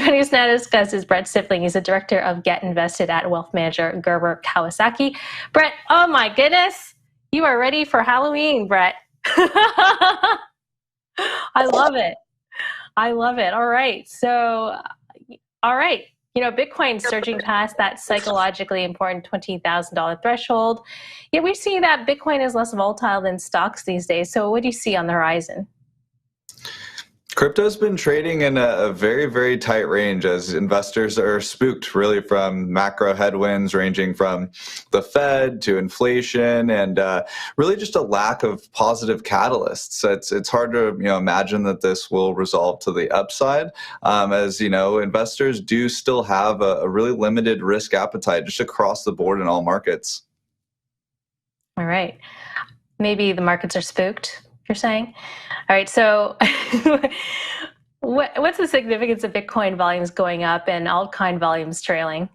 joining us now to discuss is Brett Sifling. He's the director of Get Invested at wealth manager Gerber Kawasaki. Brett, oh my goodness, you are ready for Halloween, Brett. I love it. I love it. All right. So, all right. Bitcoin surging past that psychologically important $20,000 threshold. Yet we see that Bitcoin is less volatile than stocks these days. So what do you see on the horizon? Crypto's been trading in a very, very tight range as investors are spooked really from macro headwinds ranging from the Fed to inflation and really just a lack of positive catalysts. It's hard to imagine that this will resolve to the upside as investors do still have a really limited risk appetite just across the board in all markets. All right. Maybe the markets are spooked, you're saying? All right, so what's the significance of Bitcoin volumes going up and altcoin volumes trailing?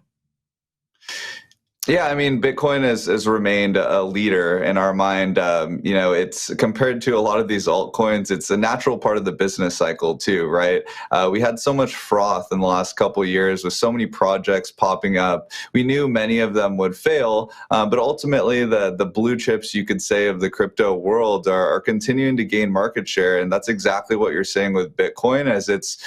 Yeah, I mean, Bitcoin has remained a leader in our mind. It's compared to a lot of these altcoins, it's a natural part of the business cycle too, right? We had so much froth in the last couple of years with so many projects popping up. We knew many of them would fail, but ultimately the blue chips, you could say, of the crypto world are continuing to gain market share. And that's exactly what you're saying with Bitcoin, as it's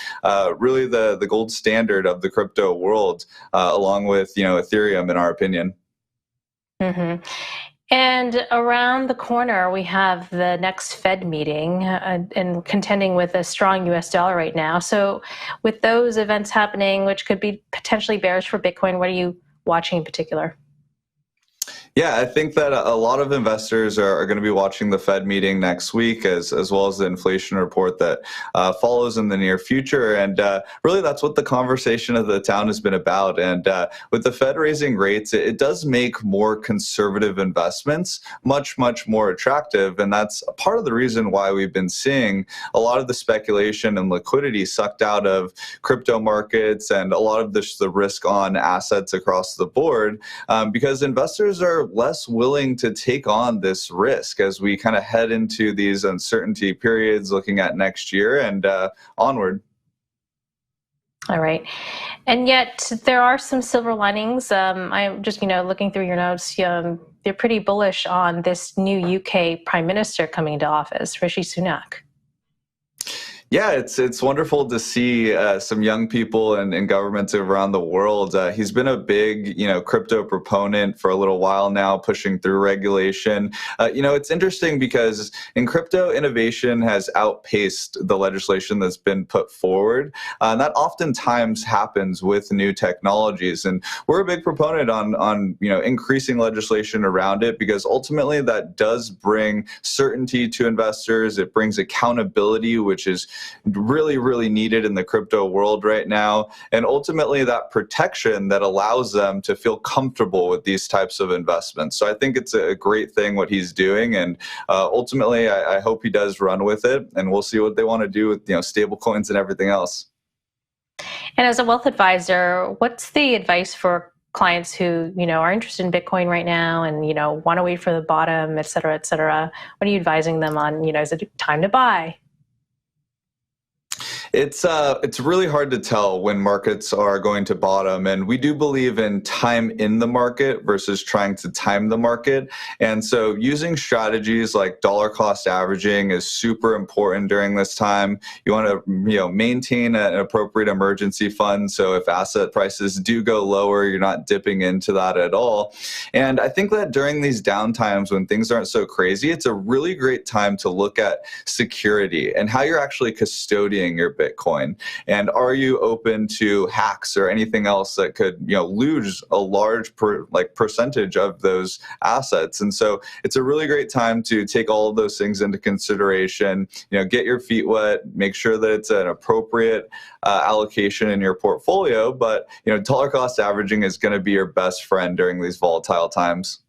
really the gold standard of the crypto world, along with, Ethereum, in our opinion. Mm-hmm. And around the corner, we have the next Fed meeting and contending with a strong US dollar right now. So with those events happening, which could be potentially bearish for Bitcoin, what are you watching in particular? Yeah, I think that a lot of investors are going to be watching the Fed meeting next week, as well as the inflation report that follows in the near future. And really, that's what the conversation of the town has been about. And with the Fed raising rates, it does make more conservative investments much, much more attractive. And that's a part of the reason why we've been seeing a lot of the speculation and liquidity sucked out of crypto markets and a lot of the risk on assets across the board, because investors are less willing to take on this risk as we kind of head into these uncertainty periods looking at next year and onward. All right. And yet there are some silver linings. I'm just, looking through your notes. They're pretty bullish on this new UK Prime Minister coming into office, Rishi Sunak. Yeah, it's wonderful to see some young people and governments around the world. He's been a big, crypto proponent for a little while now, pushing through regulation. It's interesting because in crypto, innovation has outpaced the legislation that's been put forward. And that oftentimes happens with new technologies. And we're a big proponent on increasing legislation around it, because ultimately that does bring certainty to investors. It brings accountability, which is really, really needed in the crypto world right now. And ultimately that protection that allows them to feel comfortable with these types of investments. So I think it's a great thing what he's doing. And ultimately, I hope he does run with it, and we'll see what they want to do with, stable coins and everything else. And as a wealth advisor, what's the advice for clients who, are interested in Bitcoin right now and, want to wait for the bottom, et cetera, et cetera? What are you advising them on? Is it time to buy? It's really hard to tell when markets are going to bottom, and we do believe in time in the market versus trying to time the market. And so using strategies like dollar cost averaging is super important during this time. You want to maintain an appropriate emergency fund, so if asset prices do go lower, you're not dipping into that at all. And I think that during these downtimes when things aren't so crazy, it's a really great time to look at security and how you're actually custodying your Bitcoin. And are you open to hacks or anything else that could, lose a large percentage of those assets? And so it's a really great time to take all of those things into consideration, get your feet wet, make sure that it's an appropriate allocation in your portfolio. But, dollar cost averaging is going to be your best friend during these volatile times.